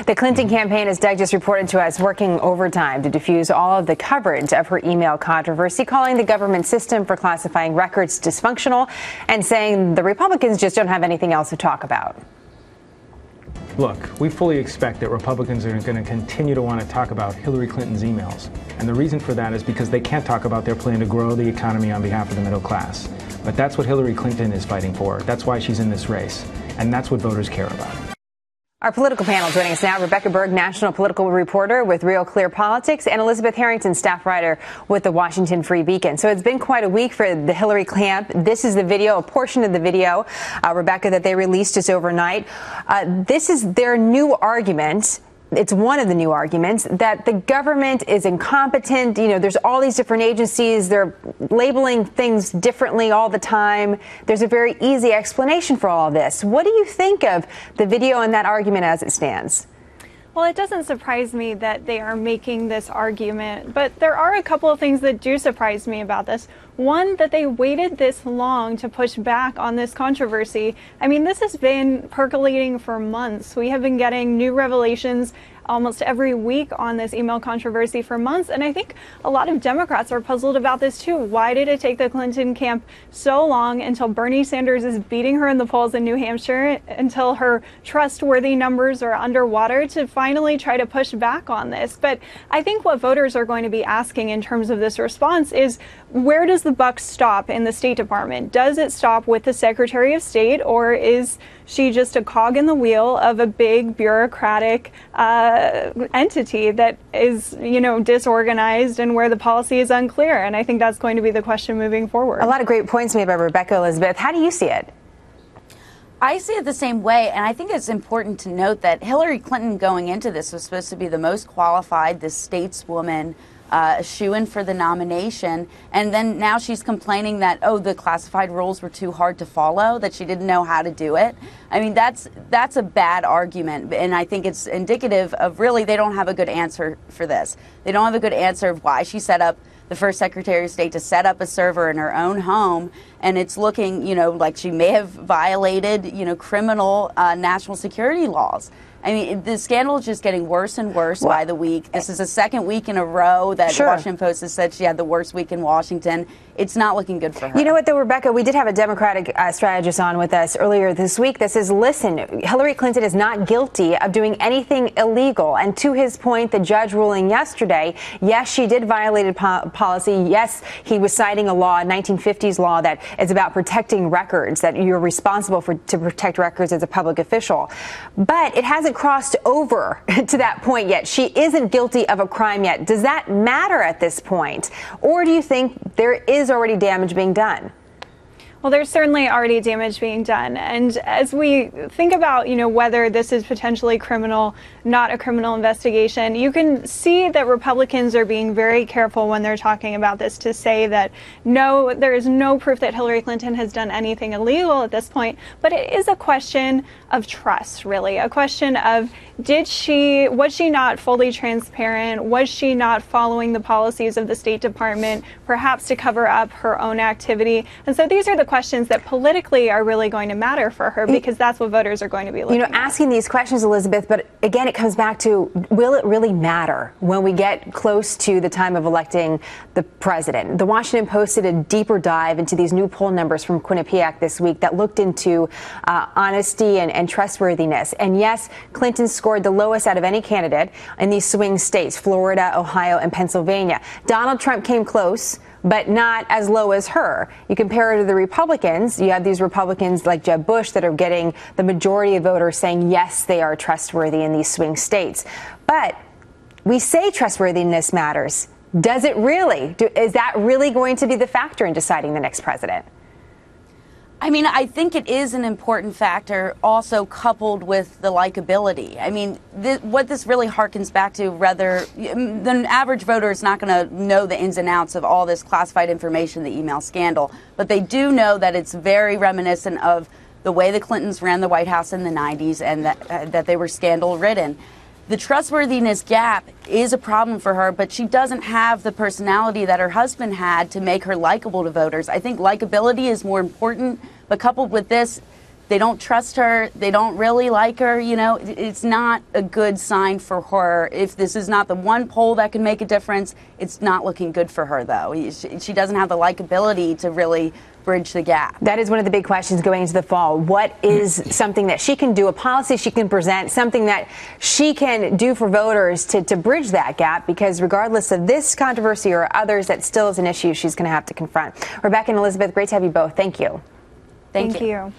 The Clinton campaign, as Doug just reported to us, working overtime to diffuse all of the coverage of her email controversy, calling the government system for classifying records dysfunctional and saying the Republicans just don't have anything else to talk about. Look, we fully expect that Republicans are going to continue to want to talk about Hillary Clinton's emails. And the reason for that is because they can't talk about their plan to grow the economy on behalf of the middle class. But that's what Hillary Clinton is fighting for. That's why she's in this race. And that's what voters care about. Our political panel joining us now, Rebecca Berg, national political reporter with Real Clear Politics, and Elizabeth Harrington, staff writer with the Washington Free Beacon. So it's been quite a week for the Hillary camp. This is the video, a portion of the video, Rebecca, that they released just overnight. This is their new argument. It's one of the new arguments that the government is incompetent. You know, there's all these different agencies. They're labeling things differently all the time. There's a very easy explanation for all of this. What do you think of the video and that argument as it stands? Well, it doesn't surprise me that they are making this argument, but there are a couple of things that do surprise me about this. One, that they waited this long to push back on this controversy. I mean, this has been percolating for months. We have been getting new revelations almost every week on this email controversy for months. And I think a lot of Democrats are puzzled about this too. Why did it take the Clinton camp so long until Bernie Sanders is beating her in the polls in New Hampshire, until her trustworthy numbers are underwater, to finally try to push back on this? But I think what voters are going to be asking in terms of this response is, where does the buck stop in the State Department? Does it stop with the Secretary of State, or is she just a cog in the wheel of a big bureaucratic entity that is, you know, disorganized and where the policy is unclear? And I think that's going to be the question moving forward. A lot of great points made by Rebecca. Elizabeth, how do you see it? I see it the same way, and I think it's important to note that Hillary Clinton going into this was supposed to be the most qualified, the stateswoman, shoo-in for the nomination, and then now she's complaining that, oh, the classified rules were too hard to follow, that she didn't know how to do it. I mean, that's a bad argument, and I think it's indicative of, really, they don't have a good answer for this. They don't have a good answer of why she set up the first Secretary of State to set up a server in her own home, and it's looking, you know, like she may have violated, you know, criminal national security laws. I mean, the scandal is just getting worse and worse by the week. This is the second week in a row that the Washington Post has said she had the worst week in Washington. It's not looking good for her. You know what, though, Rebecca, we did have a Democratic strategist on with us earlier this week that says, listen, Hillary Clinton is not guilty of doing anything illegal. And to his point, the judge ruling yesterday, yes, she did violate a policy. Yes, he was citing a law, a 1950s law, that is about protecting records, that you're responsible to protect records as a public official. But it hasn't crossed over to that point yet. She isn't guilty of a crime yet. Does that matter at this point? Or do you think there is already damage being done? Well, there's certainly already damage being done. And as we think about, you know, whether this is potentially criminal, not a criminal investigation, you can see that Republicans are being very careful when they're talking about this to say that, no, there is no proof that Hillary Clinton has done anything illegal at this point. But it is a question of trust, really, a question of, was she not fully transparent? Was she not following the policies of the State Department, perhaps to cover up her own activity? And so these are the questions that politically are really going to matter for her, because that's what voters are going to be looking at. Asking these questions, Elizabeth, but again, it comes back to, will it really matter when we get close to the time of electing the president? The Washington Post did a deeper dive into these new poll numbers from Quinnipiac this week that looked into honesty and trustworthiness. And yes, Clinton scored the lowest out of any candidate in these swing states, Florida, Ohio, and Pennsylvania. Donald Trump came close, but not as low as her. You compare her to the Republicans, you have these Republicans like Jeb Bush that are getting the majority of voters saying, yes, they are trustworthy in these swing states. But we say trustworthiness matters. Does it really? Is that really going to be the factor in deciding the next president? I mean, I think it is an important factor, also coupled with the likability. I mean, what this really harkens back to, rather, the average voter is not going to know the ins and outs of all this classified information, the email scandal, but they do know that it's very reminiscent of the way the Clintons ran the White House in the 90s, and that they were scandal-ridden. The trustworthiness gap is a problem for her, but she doesn't have the personality that her husband had to make her likable to voters. I think likability is more important, but coupled with this, they don't trust her. They don't really like her. You know, it's not a good sign for her. If this is not the one poll that can make a difference, it's not looking good for her, though. She doesn't have the likability to really bridge the gap. That is one of the big questions going into the fall. What is something that she can do, a policy she can present, something that she can do for voters to bridge that gap? Because regardless of this controversy or others, that still is an issue she's going to have to confront. Rebecca and Elizabeth, great to have you both. Thank you. Thank you.